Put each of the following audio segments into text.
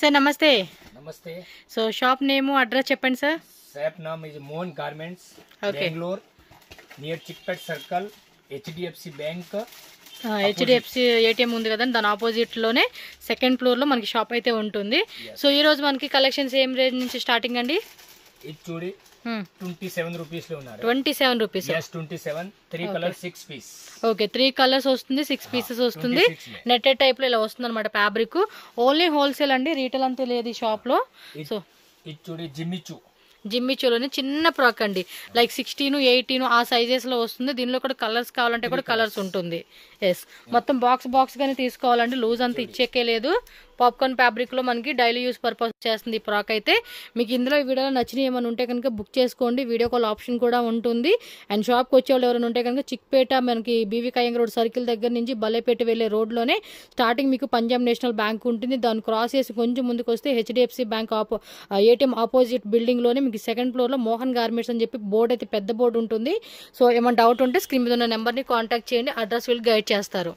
Sir నమస్తే. నమస్తే. So shop name address చెప్పండి sir. Shop name is Mohan garments, Bengaluru, near Chickpet circle, HDFC bank. HDFC ATM ఉంది కదండి, దాని ఆపోజిట్ లోనే సెకండ్ ఫ్లోర్ లో మనకి షాప్ అయితే ఉంటుంది. సో ఈ రోజు మనకి కలెక్షన్స్ ఏం రేంజ్ నుంచి స్టార్టింగ్ అండి? ఇది చూడి 27 రూపీస్ లో ఉన్నారు. 27 rupees. yes 27, 3 colours 6 pieces. Okay, 3 colours వస్తుంది, 6 పీసెస్ వస్తుంది. నెట్టెడ్ టైప్ లో ఇలా వస్తుంది అనమాట ఫ్యాబ్రిక్. ఓన్లీ హోల్సేల్ అండి, రీటైల్ అంతా లేదు ఈ షాప్ లో. సో ఇది చూడి జిమ్మిచూలోనే చిన్న ఫ్రాక్ అండి, లైక్ 16, 18 ఆ సైజెస్ లో వస్తుంది. దీనిలో కూడా కలర్స్ కావాలంటే కూడా కలర్స్ ఉంటుంది. ఎస్, మొత్తం బాక్స్ గానీ తీసుకోవాలంటే లూజ్ అంతా ఇచ్చేకే లేదు. పాప్కార్న్ ఫ్యాబ్రిక్ లో మనకి డైలీ యూస్ పర్పస్ చేస్తుంది ఈ ఫ్రాక్ అయితే. మీకు ఇందులో ఈ వీడియోలో నచ్చినవి ఏమైనా ఉంటే కనుక బుక్ చేసుకోండి, వీడియో కాల్ ఆప్షన్ కూడా ఉంటుంది. అండ్ షాప్కి వచ్చేవాళ్ళు ఎవరైనా ఉంటే కనుక చిక్పేట మనకి బీవీ కయ్యంగ రోడ్ సర్కిల్ దగ్గర నుంచి బల్లేపేట వెళ్ళే రోడ్లోనే స్టార్టింగ్ మీకు పంజాబ్ నేషనల్ బ్యాంక్ ఉంటుంది. దాన్ని క్రాస్ చేసి కొంచెం ముందుకు వస్తే HDFC bank ATM opposite building లోనే మీకు సెకండ్ ఫ్లోర్ లో మోహన్ గార్మెంట్స్ అని చెప్పి బోర్డు అయితే పెద్ద బోర్డు ఉంటుంది. సో ఏమైనా డౌట్ ఉంటే స్క్రీన్ మీద ఉన్న నెంబర్ని కాంటాక్ట్ చేయండి, అడ్రస్ వీళ్ళు గైడ్ చేస్తారు.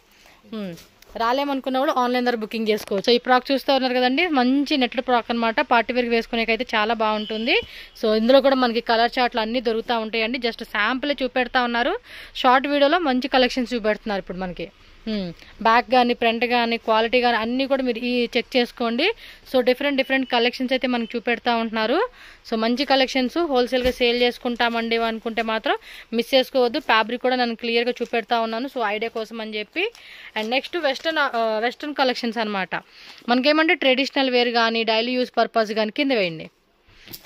రాలేమనుకున్న కూడా ఆన్లైన్ ద్వారా బుకింగ్ చేసుకోవచ్చు. ఈ ఫ్రాక్ చూస్తూ ఉన్నారు కదండి, మంచి నెట్టెడ్ ఫ్రాక్ అనమాట. పార్టీ వేర్కి వేసుకునేకైతే చాలా బాగుంటుంది. సో ఇందులో కూడా మనకి కలర్ చార్ట్లు అన్నీ దొరుకుతూ ఉంటాయండి. జస్ట్ శాంపుల్ చూపెడతా ఉన్నారు, షార్ట్ వీడియోలో మంచి కలెక్షన్స్ చూపెడుతున్నారు ఇప్పుడు మనకి. బ్యాక్ కానీ ఫ్రంట్ కానీ క్వాలిటీ కానీ అన్నీ కూడా మీరు చెక్ చేసుకోండి. సో డిఫరెంట్ కలెక్షన్స్ అయితే మనకు చూపెడతా ఉంటున్నారు. సో మంచి కలెక్షన్స్ హోల్సేల్గా సేల్ చేసుకుంటామండి అనుకుంటే మాత్రం మిస్ చేసుకోవద్దు. ఫ్యాబ్రిక్ కూడా నేను క్లియర్గా చూపెడతా ఉన్నాను, సో ఐడియా కోసం అని చెప్పి. అండ్ నెక్స్ట్ వెస్ట్రన్ కలెక్షన్స్ అనమాట. మనకేమంటే ట్రెడిషనల్ వేర్ కానీ డైలీ యూస్ పర్పస్ కానీ కింద వేయండి.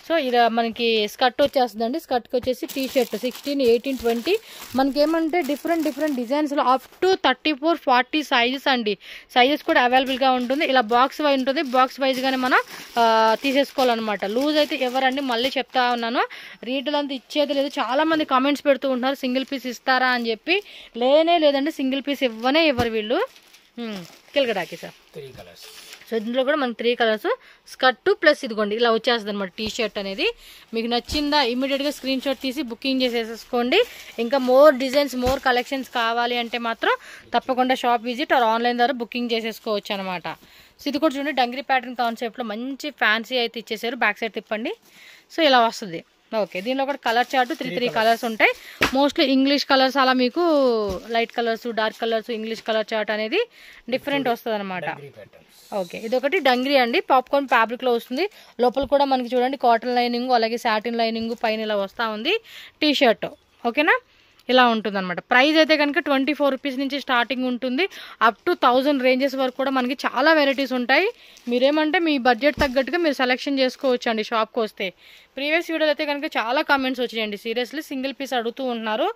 సో ఇది మనకి స్కర్ట్ వచ్చేస్తుందండి. స్కర్ట్కి వచ్చేసి టీ షర్ట్ 16, 18, 20 మనకేమంటే డిఫరెంట్ డిజైన్స్లో అప్ టు 34, 40 సైజెస్ అండి. సైజెస్ కూడా అవైలబుల్గా ఉంటుంది. ఇలా బాక్స్ వైజ్ ఉంటుంది, బాక్స్ వైజ్గానే మనం తీసేసుకోవాలన్నమాట. లూజ్ అయితే ఎవరండి, మళ్ళీ చెప్తా ఉన్నాను, రీటైల్ అంతా ఇచ్చేది లేదు. చాలా మంది కామెంట్స్ పెడుతూ ఉంటున్నారు సింగిల్ పీస్ ఇస్తారా అని చెప్పి. లేదండి, సింగిల్ పీస్ ఇవ్వరు వీళ్ళు. కిలకడాకి సార్ 3 కలర్స్. సో ఇందులో కూడా మనకి 3 కలర్స్ స్కర్ట్ ప్లస్ ఇదిగోండి ఇలా వచ్చేస్తుంది అనమాట టీ షర్ట్ అనేది. మీకు నచ్చిందా ఇమీడియట్గా స్క్రీన్ షాట్ తీసి బుకింగ్ చేసేసుకోండి. ఇంకా మోర్ డిజైన్స్ మోర్ కలెక్షన్స్ కావాలి అంటే మాత్రం తప్పకుండా షాప్ విజిట్ ఆర్ ఆన్లైన్ ద్వారా బుకింగ్ చేసేసుకోవచ్చు అనమాట. సో ఇది కూడా చూడండి, డంగ్రీ ప్యాటర్న్ కాన్సెప్ట్లో మంచి ఫ్యాన్సీ అయితే ఇచ్చేసారు. బ్యాక్ సైడ్ తిప్పండి. సో ఇలా వస్తుంది. ఓకే, దీనిలో కూడా కలర్ చార్ట్ 3 కలర్స్ ఉంటాయి. మోస్ట్లీ ఇంగ్లీష్ కలర్స్, అలా మీకు light colours, dark colours, English colour chart అనేది డిఫరెంట్ వస్తుంది అనమాట. ఓకే, ఇదొకటి డంగ్రీ అండి, పాప్కార్న్ ఫ్యాబ్రిక్ లో వస్తుంది. లోపల కూడా మనకి చూడండి కాటన్ లైనింగ్ అలాగే సాటిన్ లైనింగ్ పైన ఇలా వస్తూ ఉంది. టీ షర్ట్ ఓకేనా, ఇలా ఉంటుంది అనమాట. ప్రైస్ అయితే కనుక 24 రూపీస్ నుంచి స్టార్టింగ్ ఉంటుంది, అప్ టు 1000 రేంజెస్ వరకు కూడా మనకి చాలా వెరైటీస్ ఉంటాయి. మీరేమంటే మీ బడ్జెట్ తగ్గట్టుగా మీరు సెలెక్షన్ చేసుకోవచ్చు అండి షాప్కి వస్తే. ప్రీవియస్ వీడియోలో అయితే కనుక చాలా కామెంట్స్ వచ్చాయండి, సీరియస్లీ సింగిల్ పీస్ అడుగుతూ ఉంటున్నారు.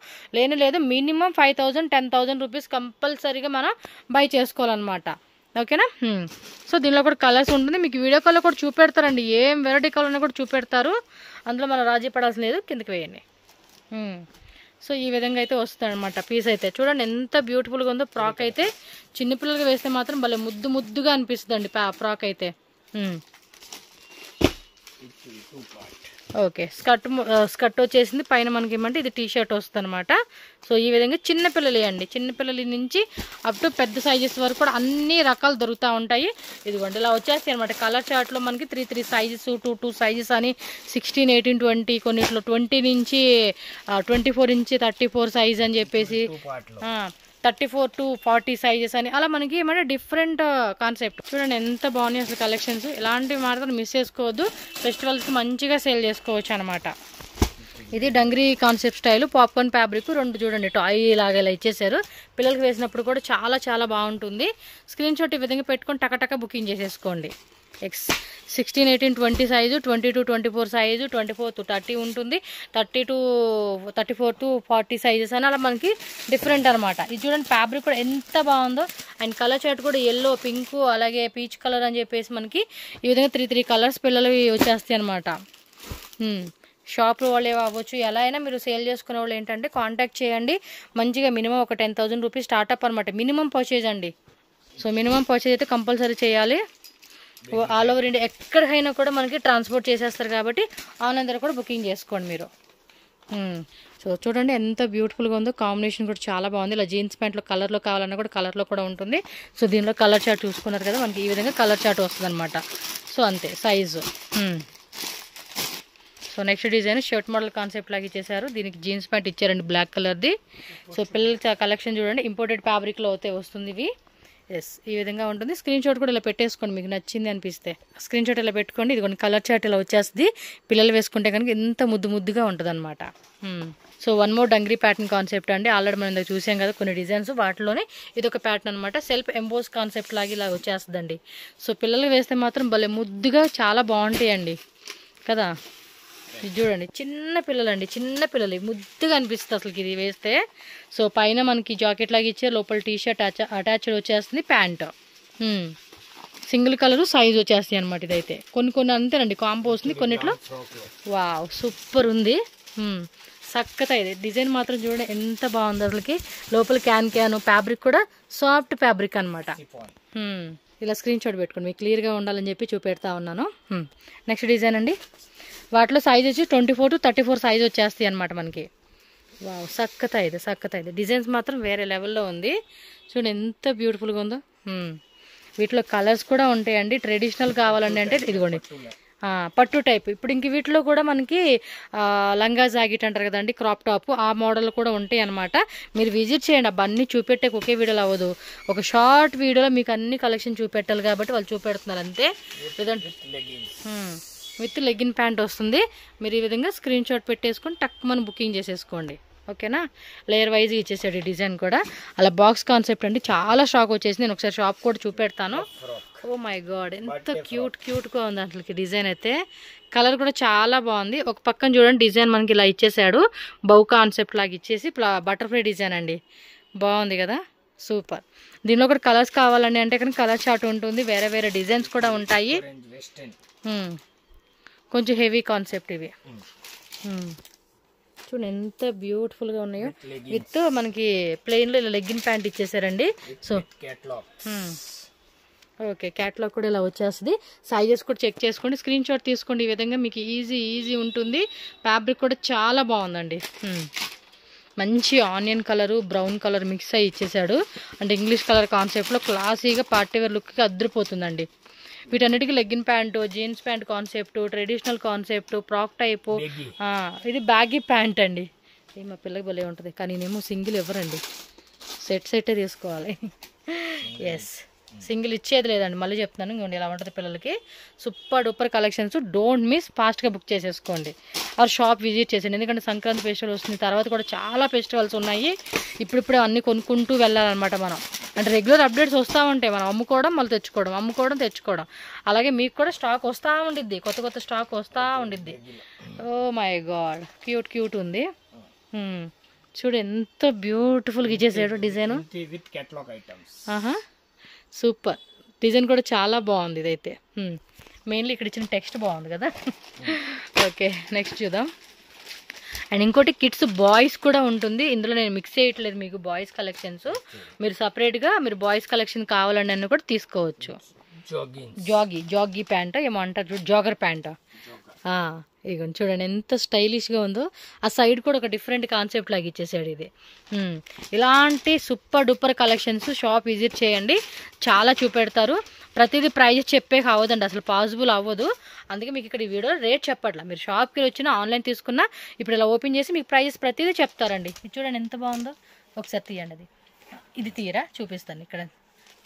లేదు మినిమం 5000, 10,000 రూపీస్ కంపల్సరీగా మనం బై చేసుకోవాలన్నమాట. ఓకేనా. సో దీనిలో కూడా కలర్స్ ఉంటుంది, మీకు వీడియో కాల్లో కూడా చూపెడతారండి, ఏం వెరైటీ కలర్ ఉన్నా కూడా చూపెడతారు. అందులో మనం రాజీ పడాల్సిన లేదు, కిందకి వేయండి. సో ఈ విధంగా అయితే వస్తుంది అనమాట పీస్ అయితే. చూడండి ఎంత బ్యూటిఫుల్గా ఉందో. ఫ్రాక్ అయితే చిన్నపిల్లలకి వేస్తే మాత్రం భలే ముద్దుగా అనిపిస్తుంది అండి ఫ్రాక్ అయితే. ఓకే, స్కర్ట్ వచ్చేసింది. పైన మనకి ఏమంటే ఇది టీ షర్ట్ వస్తుంది అనమాట. సో ఈ విధంగా చిన్నపిల్లలు అండి, చిన్నపిల్లల నుంచి అప్ టు పెద్ద సైజెస్ వరకు కూడా అన్ని రకాలు దొరుకుతూ ఉంటాయి. ఇదిగోండి ఇలా వచ్చేస్తాయి అనమాట. కలర్ చార్ట్లో మనకి 3 సైజెస్, 2 సైజెస్ అని 16, 18, 20 కొన్నిట్లో 20 నుంచి 24 నుంచి 34 సైజ్ అని చెప్పేసి 34 to 40 సైజెస్ అని అలా మనకి ఏమంటే డిఫరెంట్ కాన్సెప్ట్. చూడండి ఎంత బాగున్నాయి అసలు కలెక్షన్స్. ఇలాంటివి మాత్రం మిస్ చేసుకోవద్దు, ఫెస్టివల్స్కి మంచిగా సేల్ చేసుకోవచ్చు అనమాట. ఇది dungaree concept style, popcorn fabric 2 చూడండి టాయ్ లాగా ఇలా ఇచ్చేసారు. పిల్లలకి వేసినప్పుడు కూడా చాలా బాగుంటుంది. స్క్రీన్ షాట్ ఈ విధంగా పెట్టుకొని టకటక బుకింగ్ చేసేసుకోండి. 16, 18, 20 సైజు, 20 to 24 సైజు, 24 to 30 ఉంటుంది, 30 to 34 to 40 సైజెస్ అని అలా మనకి డిఫరెంట్ అనమాట. ఇది చూడండి ఫ్యాబ్రిక్ కూడా ఎంత బాగుందో. అండ్ కలర్ చార్ట్ కూడా ఎల్లో, పింక్ అలాగే పీచ్ కలర్ అని చెప్పేసి మనకి ఈ విధంగా 3 కలర్స్ పిల్లలవి వచ్చేస్తాయి అనమాట. షాప్ వాళ్ళు అవ్వచ్చు, ఎలా అయినా మీరు సేల్ చేసుకునే వాళ్ళు ఏంటంటే కాంటాక్ట్ చేయండి. మంచిగా మినిమం ఒక 10,000 రూపీస్ స్టార్ట్అప్ అనమాట, మినిమం పర్చేజ్ అండి. సో మినిమం పర్చేజ్ అయితే కంపల్సరీ చేయాలి. ఆల్ ఓవర్ ఇండియా ఎక్కడికైనా కూడా మనకి ట్రాన్స్పోర్ట్ చేసేస్తారు కాబట్టి ఆన్లైన్ ద్వారా కూడా బుకింగ్ చేసుకోండి మీరు. సో చూడండి ఎంత బ్యూటిఫుల్గా ఉందో. కాంబినేషన్ కూడా చాలా బాగుంది. ఇలా జీన్స్ ప్యాంట్లో కలర్లో కావాలన్నా కూడా కలర్లో కూడా ఉంటుంది. సో దీనిలో కలర్ చార్ట్ చూసుకున్నారు కదా, మనకి ఈ విధంగా కలర్ చార్ట్ వస్తుంది అనమాట. సో అంతే size. So next design shirt model concept లాగా ఇచ్చేసారు. దీనికి జీన్స్ ప్యాంట్ ఇచ్చారండి బ్లాక్ కలర్ది. సో పిల్లల కలెక్షన్ చూడండి, ఇంపోర్టెడ్ ఫ్యాబ్రిక్లో అయితే వస్తుంది ఇవి. ఎస్, ఈ విధంగా ఉంటుంది. స్క్రీన్ షాట్ కూడా ఇలా పెట్టేసుకోండి, మీకు నచ్చింది అనిపిస్తే స్క్రీన్ షాట్ ఇలా పెట్టుకోండి. ఇది కొన్ని కలర్ చార్ట్ ఇలా వచ్చేస్తుంది. పిల్లలు వేసుకుంటే కనుక ఎంత ముద్దుగా ఉంటుంది అనమాట. So one more dungaree pattern concept అండి. ఆల్రెడీ మనం ఇందాక చూసాం కదా కొన్ని డిజైన్స్, వాటిలోనే ఇది ఒక ప్యాటర్న్ అనమాట. సెల్ఫ్ ఎంబోస్ కాన్సెప్ట్ లాగా ఇలా వచ్చేస్తుందండి. సో పిల్లలు వేస్తే మాత్రం భలే ముద్దుగా చాలా బాగుంటాయండి కదా. ఇది చూడండి, చిన్న పిల్లలు ముద్దుగా అనిపిస్తుంది అసలు ఇది వేస్తే. సో పైన మనకి జాకెట్ లాగా ఇచ్చే, లోపల టీ షర్ట్ అటాచ్డ్ వచ్చేస్తుంది, ప్యాంట్ సింగిల్ కలరు సైజ్ వచ్చేస్తాయి అనమాట. ఇదైతే కొన్ని అంతేనండి కాంబో వస్తుంది కొన్నిట్లో. వావ్ సూపర్ ఉంది, సక్కత. ఇది డిజైన్ మాత్రం చూడండి ఎంత బాగుంది అసలుకి. లోపల క్యాన్ ఫ్యాబ్రిక్ కూడా సాఫ్ట్ ఫ్యాబ్రిక్ అనమాట. ఇలా స్క్రీన్ షాట్ పెట్టుకోండి, మీకు క్లియర్గా ఉండాలని చెప్పి చూపెడతా ఉన్నాను. నెక్స్ట్ డిజైన్ అండి. వాటిలో సైజ్ వచ్చి 24 to 34 సైజ్ వచ్చేస్తాయి అనమాట మనకి. వావ్ సక్కత ఇది డిజైన్స్ మాత్రం వేరే లెవెల్లో ఉంది. చూడండి ఎంత బ్యూటిఫుల్గా ఉందో. వీటిలో కలర్స్ కూడా ఉంటాయండి. ట్రెడిషనల్ కావాలండి అంటే ఇదిగోండి పట్టు టైప్. ఇప్పుడు ఇంక వీటిలో కూడా మనకి లంగా జాకెట్ అంటారు కదండి, క్రాప్ టాప్, ఆ మోడల్ కూడా ఉంటాయి అనమాట. మీరు విజిట్ చేయండి. అన్నీ చూపెట్టే ఒకే వీడియోలో అవ్వదు, ఒక షార్ట్ వీడియోలో మీకు అన్ని కలెక్షన్ చూపెట్టాలి కాబట్టి వాళ్ళు చూపెడుతున్నారు అంతే. విత్ లెగ్గిన్ ప్యాంట్ వస్తుంది. మీరు ఈ విధంగా స్క్రీన్ షాట్ పెట్టేసుకొని టక్ మనం బుకింగ్ చేసేసుకోండి, ఓకేనా. లేయర్ వైజ్ ఇచ్చేసాడు ఈ డిజైన్ కూడా. అలా బాక్స్ కాన్సెప్ట్ అండి, చాలా స్టాక్ వచ్చేసి. నేను ఒకసారి షాప్ కూడా చూపెడతాను. ఓ మై గాడ్ ఎంత క్యూట్గా ఉంది అసలుకి డిజైన్ అయితే. కలర్ కూడా చాలా బాగుంది. ఒక పక్కన చూడండి డిజైన్ మనకి ఇలా ఇచ్చేసాడు, బౌ కాన్సెప్ట్ లాగా ఇచ్చేసి బటర్ఫ్లై డిజైన్ అండి. బాగుంది కదా, సూపర్. దీనిలో కూడా కలర్స్ కావాలండి అంటే కానీ కలర్ చార్ట్ ఉంటుంది, వేరే డిజైన్స్ కూడా ఉంటాయి. కొంచెం హెవీ కాన్సెప్ట్ ఇవి. చూడండి ఎంత బ్యూటిఫుల్గా ఉన్నాయో. విత్ మనకి ప్లెయిన్లో ఇలా లెగ్గిన్ ప్యాంట్ ఇచ్చేసారండి. సో ఓకే, క్యాట్లాగ్ కూడా ఇలా వచ్చేస్తుంది. సైజెస్ కూడా చెక్ చేసుకోండి, స్క్రీన్ షాట్ తీసుకోండి. ఈ విధంగా మీకు ఈజీ ఉంటుంది. ఫ్యాబ్రిక్ కూడా చాలా బాగుందండి. మంచి onion colour, brown colour mix అయ్యి ఇచ్చేసాడు. అంటే ఇంగ్లీష్ కలర్ కాన్సెప్ట్లో క్లాసీగా పార్టీవేర్ లుక్కి అద్దరిపోతుందండి. వీటన్నిటికీ legging pant, jeans pant concept, traditional concept, frock type. ఇది బ్యాగీ ప్యాంట్ అండి. మా పిల్లకి భలే ఉంటుంది, కానీ నేనేమో సింగిల్ ఇవ్వరండి, సెట్టే తీసుకోవాలి. ఎస్, సింగిల్ ఇచ్చేది లేదండి, మళ్ళీ చెప్తున్నాను. ఇంకోండి ఇలా ఉంటుంది పిల్లలకి. Super collections. డోంట్ మిస్, ఫాస్ట్గా బుక్ చేసేసుకోండి. ఆర్ షాప్ విజిట్ చేసేయండి. ఎందుకంటే సంక్రాంతి ఫెస్టివల్ వస్తుంది, తర్వాత కూడా చాలా ఫెస్టివల్స్ ఉన్నాయి. ఇప్పుడిప్పుడే అన్నీ కొనుక్కుంటూ వెళ్ళాలన్నమాట మనం. అంటే రెగ్యులర్ అప్డేట్స్ వస్తూ ఉంటాయి, మనం అమ్ముకోవడం మళ్ళీ తెచ్చుకోవడం. అలాగే మీకు కూడా స్టాక్ వస్తూ ఉండిద్ది, కొత్త స్టాక్ వస్తూ ఉండిద్ది. ఓ మై గాడ్ క్యూట్ ఉంది. చూడు ఎంత బ్యూటిఫుల్గా ఇచ్చేసాడు డిజైన్. సూపర్ డిజైన్ కూడా చాలా బాగుంది ఇదైతే. మెయిన్లీ ఇక్కడ ఇచ్చిన టెక్స్ట్ బాగుంది కదా. ఓకే, నెక్స్ట్ చూద్దాం. అండ్ ఇంకోటి కిడ్స్ బాయ్స్ కూడా ఉంటుంది. ఇందులో నేను మిక్స్ చేయట్లేదు మీకు బాయ్స్ కలెక్షన్స్. మీరు సపరేట్గా మీరు బాయ్స్ కలెక్షన్ కావాలండి అని కూడా తీసుకోవచ్చు. జాగీ ప్యాంట్ ఏమో అంటారు, జాగర్ ప్యాంట్. ఇక చూడండి ఎంత స్టైలిష్గా ఉందో. ఆ సైడ్ కూడా ఒక డిఫరెంట్ కాన్సెప్ట్ లాగా ఇచ్చేసాడు ఇది. ఇలాంటి సూపర్ కలెక్షన్స్ షాప్ విజిట్ చేయండి, చాలా చూపెడతారు. ప్రతిదీ ప్రైజ్ చెప్పే కావద్దండి, అసలు పాసిబుల్ అవ్వదు. అందుకే మీకు ఇక్కడ ఈ వీడియో రేట్ చెప్పట్లా. మీరు షాప్కి వచ్చినా ఆన్లైన్ తీసుకున్నా ఇప్పుడు ఇలా ఓపెన్ చేసి మీకు ప్రైజెస్ ప్రతిదీ చెప్తారండి. ఇది చూడండి ఎంత బాగుందో, ఒకసారి తీయండి. ఇది తీయరా చూపిస్తాను. ఇక్కడ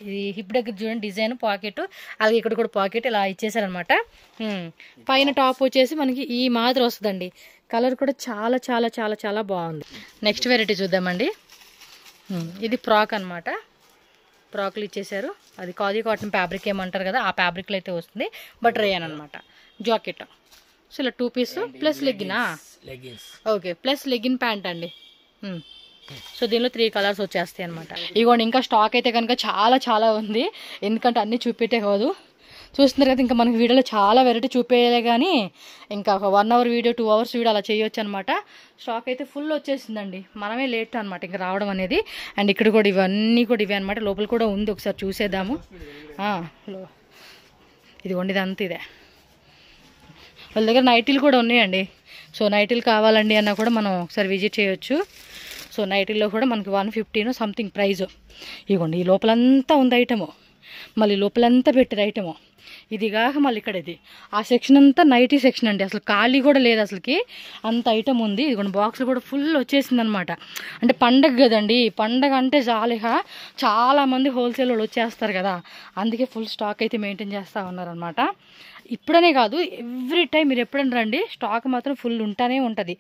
ఇది హిప్ దగ్గర చూడండి డిజైన్, పాకెట్, అలాగే ఇక్కడ కూడా పాకెట్ ఇలా ఇచ్చేసారనమాట. పైన టాప్ వచ్చేసి మనకి ఈ మాదిరి వస్తుందండి. కలర్ కూడా చాలా చాలా చాలా చాలా బాగుంది. నెక్స్ట్ వెరైటీ చూద్దామండి. ఇది ఫ్రాక్ అనమాట. ఫ్రాక్లు ఇచ్చేసారు. అది ఖాదీ కాటన్ ఫ్యాబ్రిక్ ఏమంటారు కదా, ఆ ఫ్యాబ్రిక్లో అయితే వస్తుంది. బట్ రేయన్ అనమాట. జాకెట్. సో ఇలా 2 పీస్ ప్లస్ లెగ్గినా. ఓకే, ప్లస్ లెగ్గిన్ ప్యాంట్ అండి. సో దీనిలో 3 కలర్స్ వచ్చేస్తాయి అనమాట. ఇగోండి ఇంకా స్టాక్ అయితే కనుక చాలా ఉంది, ఎందుకంటే అన్నీ చూపెట్టే కాదు. చూస్తున్నారు కదా, ఇంకా మనకి వీడియోలో చాలా వెరైటీ చూపేయాలి, కానీ ఇంకా ఒక 1 hour వీడియో 2 hours వీడియో అలా చేయొచ్చు అనమాట. స్టాక్ అయితే ఫుల్ వచ్చేసిందండి, మనమే లేట్ అనమాట ఇంకా రావడం అనేది. అండ్ ఇక్కడ కూడా ఇవన్నీ కూడా ఇవే అనమాట. లోపల కూడా ఉంది, ఒకసారి చూసేద్దాము. ఇదిగోండి ఇదంతా ఇదే. వాళ్ళ దగ్గర నైటీలు కూడా ఉన్నాయండి. సో నైటీలు కావాలండి అన్నా కూడా మనం ఒకసారి విజిట్ చేయొచ్చు. సో నైటీల్లో కూడా మనకి 150 సంథింగ్ ప్రైజు. ఇదిగోండి ఈ లోపలంతా ఉంది ఐటము, మళ్ళీ లోపలంతా పెట్టారు ఐటము. ఇది కాక మళ్ళీ ఇక్కడ ఇది ఆ సెక్షన్ అంతా నైటీ సెక్షన్ అండి, అసలు ఖాళీ కూడా లేదు అసలుకి, అంత ఐటమ్ ఉంది. ఇదిగోండి బాక్స్ కూడా ఫుల్ వచ్చేసింది అనమాట. అంటే పండగ కదండి, పండగ అంటే జాలిగా చాలా మంది హోల్సేల్ వాళ్ళు వచ్చేస్తారు కదా, అందుకే ఫుల్ స్టాక్ అయితే మెయింటైన్ చేస్తూ ఉన్నారనమాట. ఇప్పుడనే కాదు ఎవ్రీ టైం మీరు ఎప్పుడైనా రండి, స్టాక్ మాత్రం ఫుల్ ఉంటానే ఉంటుంది.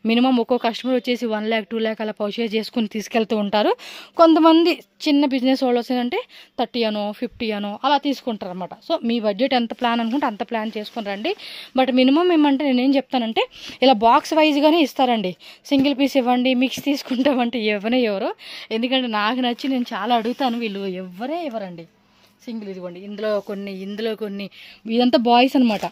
మినిమం ఒక్కో కస్టమర్ వచ్చేసి 1 lakh 2 lakh అలా పర్చేజ్ చేసుకుని తీసుకెళ్తూ ఉంటారు. కొంతమంది చిన్న బిజినెస్ వాళ్ళు వచ్చేదంటే 30 అనో 50 అనో అలా తీసుకుంటారు అనమాట. సో మీ బడ్జెట్ ఎంత ప్లాన్ అనుకుంటే అంత ప్లాన్ చేసుకుని రండి. బట్ మినిమం ఏమంటే నేనేం చెప్తానంటే ఇలా బాక్స్ వైజ్గానే ఇస్తారండి, సింగిల్ పీస్ ఇవ్వండి మిక్స్ తీసుకుంటామంటే ఎవరు. ఎందుకంటే నాకు నచ్చి నేను చాలా అడుగుతాను, వీళ్ళు ఎవరే ఇవ్వరండి సింగిల్. ఇదిగోండి ఇందులో కొన్ని ఇదంతా బాయ్స్ అనమాట,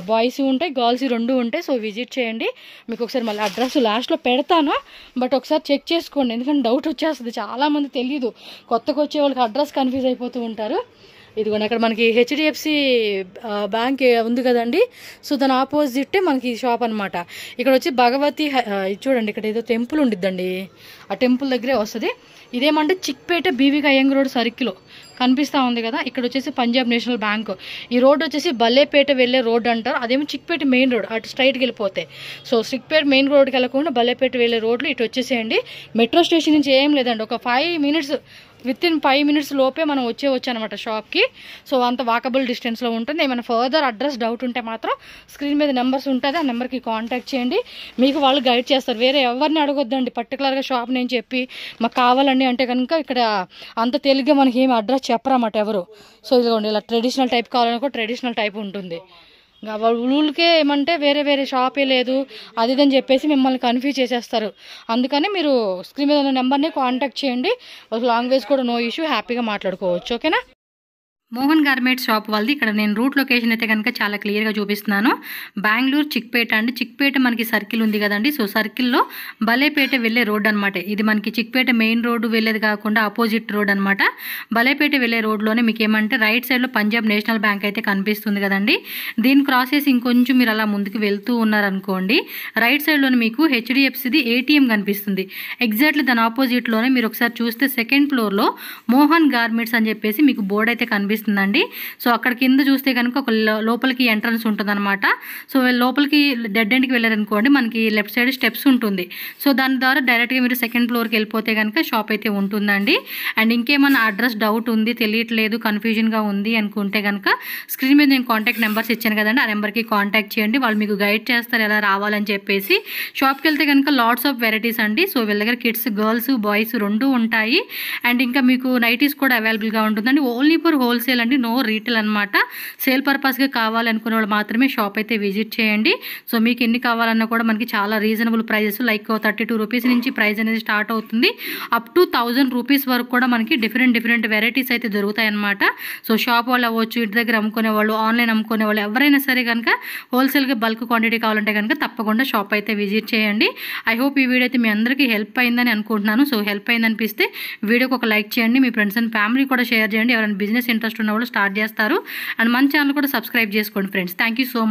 బాయ్స్ ఉంటాయి గర్ల్స్ 2 ఉంటాయి. సో విజిట్ చేయండి. మీకు ఒకసారి మళ్ళీ అడ్రస్ లాస్ట్లో పెడతాను, బట్ ఒకసారి చెక్ చేసుకోండి, ఎందుకంటే డౌట్ వచ్చేస్తుంది, చాలామంది తెలియదు, కొత్తగా వచ్చే వాళ్ళకి అడ్రస్ కన్ఫ్యూజ్ అయిపోతూ ఉంటారు. ఇదిగోండి అక్కడ మనకి హెచ్డిఎఫ్సి బ్యాంక్ ఉంది కదండి, సో దాని ఆపోజిట్ మనకి ఈ షాప్ అనమాట. ఇక్కడ వచ్చి భగవతి చూడండి, ఇక్కడ ఏదో టెంపుల్ ఉండిద్దండి, ఆ టెంపుల్ దగ్గరే వస్తుంది. ఇదేమంటే చిక్పేట బీవీకి అయ్యంగ్ రోడ్ సర్కిల్ కనిపిస్తూ ఉంది కదా, ఇక్కడ వచ్చేసి పంజాబ్ నేషనల్ బ్యాంక్. ఈ రోడ్ వచ్చేసి బల్లేపేట వెళ్ళే రోడ్ అంటారు, అదేమో చిక్పేట మెయిన్ రోడ్, అటు స్ట్రైట్కి వెళ్ళిపోతే. సో చిక్పేట మెయిన్ రోడ్కి వెళ్ళకుండా బల్లేపేట వెళ్ళే రోడ్లు ఇటు వచ్చేసేయండి. మెట్రో స్టేషన్ నుంచి ఏం లేదండి, ఒక 5 minutes వితిన్ 5 minutes లోపే మనం వచ్చేవచ్చు అనమాట షాప్కి. సో అంత వాకబుల్ డిస్టెన్స్లో ఉంటుంది. ఏమైనా ఫర్దర్ అడ్రస్ డౌట్ ఉంటే మాత్రం స్క్రీన్ మీద నెంబర్స్ ఉంటుంది, ఆ నెంబర్కి కాంటాక్ట్ చేయండి, మీకు వాళ్ళు గైడ్ చేస్తారు. వేరే ఎవరిని అడగొద్దండి పర్టికులర్గా షాప్ నేను చెప్పి మాకు కావాలండి అంటే కనుక ఇక్కడ అంత తెలుగుగా మనకి ఏమి అడ్రస్ చెప్పరన్నమాట ఎవరు. సో ఇదిగోండి ఇలా ట్రెడిషనల్ టైప్ కావాలనుకో ట్రెడిషనల్ టైప్ ఉంటుంది. ఊళ్ళకే ఏమంటే వేరే షాపే లేదు అది ఇదని చెప్పేసి మిమ్మల్ని కన్ఫ్యూజ్ చేసేస్తారు. అందుకని మీరు స్క్రీన్ మీద ఉన్న నెంబర్ని కాంటాక్ట్ చేయండి, లాంగ్వేజ్ కూడా నో ఇష్యూ, హ్యాపీగా మాట్లాడుకోవచ్చు. ఓకేనా. మోహన్ గార్మెంట్స్ షాప్ వాళ్ళది ఇక్కడ నేను రూట్ లొకేషన్ అయితే కనుక చాలా క్లియర్గా చూపిస్తున్నాను. బెంగళూరు చిక్పేట అండి, చిక్పేట మనకి సర్కిల్ ఉంది కదండి, సో సర్కిల్లో బలేపేట వెళ్ళే రోడ్ అనమాట. ఇది మనకి చిక్పేట మెయిన్ రోడ్డు వెళ్ళేది కాకుండా ఆపోజిట్ రోడ్ అనమాట. బలేపేట వెళ్ళే రోడ్లోనే మీకు ఏమంటే రైట్ సైడ్లో పంజాబ్ నేషనల్ బ్యాంక్ అయితే కనిపిస్తుంది కదండి, దీన్ని క్రాస్ చేసి ఇంకొంచెం మీరు అలా ముందుకు వెళ్తూ ఉన్నారనుకోండి, రైట్ సైడ్లోనే మీకు హెచ్డిఎఫ్సిది ఏటీఎం కనిపిస్తుంది. ఎగ్జాక్ట్లీ దాని ఆపోజిట్లోనే మీరు ఒకసారి చూస్తే సెకండ్ ఫ్లోర్లో మోహన్ గార్మెంట్స్ అని చెప్పేసి మీకు బోర్డు అయితే కనిపిస్తుంది అండి. సో అక్కడ కింద చూస్తే కనుక ఒక లోపలికి ఎంట్రన్స్ ఉంటుంది అనమాట. సో లోపలికి డెడ్ ఎండ్కి వెళ్ళారనుకోండి మనకి లెఫ్ట్ సైడ్ స్టెప్స్ ఉంటుంది. సో దాని ద్వారా డైరెక్ట్గా మీరు సెకండ్ ఫ్లోర్కి వెళ్ళిపోతే కనుక షాప్ అయితే ఉంటుందండి. అండ్ ఇంకేమన్నా అడ్రస్ డౌట్ ఉంది, తెలియట్లేదు, కన్ఫ్యూజన్గా ఉంది అనుకుంటే కనుక స్క్రీన్ మీద నేను కాంటాక్ట్ నెంబర్స్ ఇచ్చాను కదండి, ఆ నెంబర్కి కాంటాక్ట్ చేయండి, వాళ్ళు మీకు గైడ్ చేస్తారు ఎలా రావాలని చెప్పేసి. షాప్కి వెళ్తే కనుక లాట్స్ ఆఫ్ వెరైటీస్ అండి. సో వీళ్ళ దగ్గర కిడ్స్ గర్ల్స్ బాయ్స్ 2 ఉంటాయి. అండ్ ఇంకా మీకు నైటీస్ కూడా అవైలబుల్గా ఉంటుందండి. ఓన్లీ ఫర్ హోల్సేల్ అండి, నో రీటైల్ అనమాట. సేల్ పర్పస్గా కావాలనుకునే వాళ్ళు మాత్రమే షాప్ అయితే విజిట్ చేయండి. సో మీకు ఎన్ని కావాలన్నా కూడా మనకి చాలా రీజనబుల్ ప్రైజెస్, లైక్ 32 రూపీస్ నుంచి ప్రైస్ అనేది స్టార్ట్ అవుతుంది, అప్ టు 1000 రూపీస్ వరకు కూడా మనకి డిఫరెంట్ వెరైటీస్ అయితే దొరుకుతాయి అనమాట. సో షాప్ వాళ్ళు అవ్వచ్చు, ఇంటి దగ్గర అమ్ముకునే వాళ్ళు, ఆన్లైన్ అమ్ముకునే వాళ్ళు, ఎవరైనా సరే కనుక హోల్సేల్గా బల్క్ క్వాంటిటీ కావాలంటే కనుక తప్పకుండా షాప్ అయితే విజిట్ చేయండి. ఐ హోప్ ఈ వీడియో అయితే మీ అందరికీ హెల్ప్ అయిందని అనుకుంటున్నాను. సో హెల్ప్ అయిందనిపిస్తే వీడియోకి ఒక లైక్ చేయండి, మీ ఫ్రెండ్స్ అండ్ ఫ్యామిలీ కూడా షేర్ చేయండి, ఎవరైనా బిజినెస్ ఇంట్రెస్ట్ ఉన్న వాళ్ళు స్టార్ట్ చేస్తారు. అండ్ మన ఛానల్ కూడా సబ్స్క్రైబ్ చేసుకోండి friends. Thank you so much.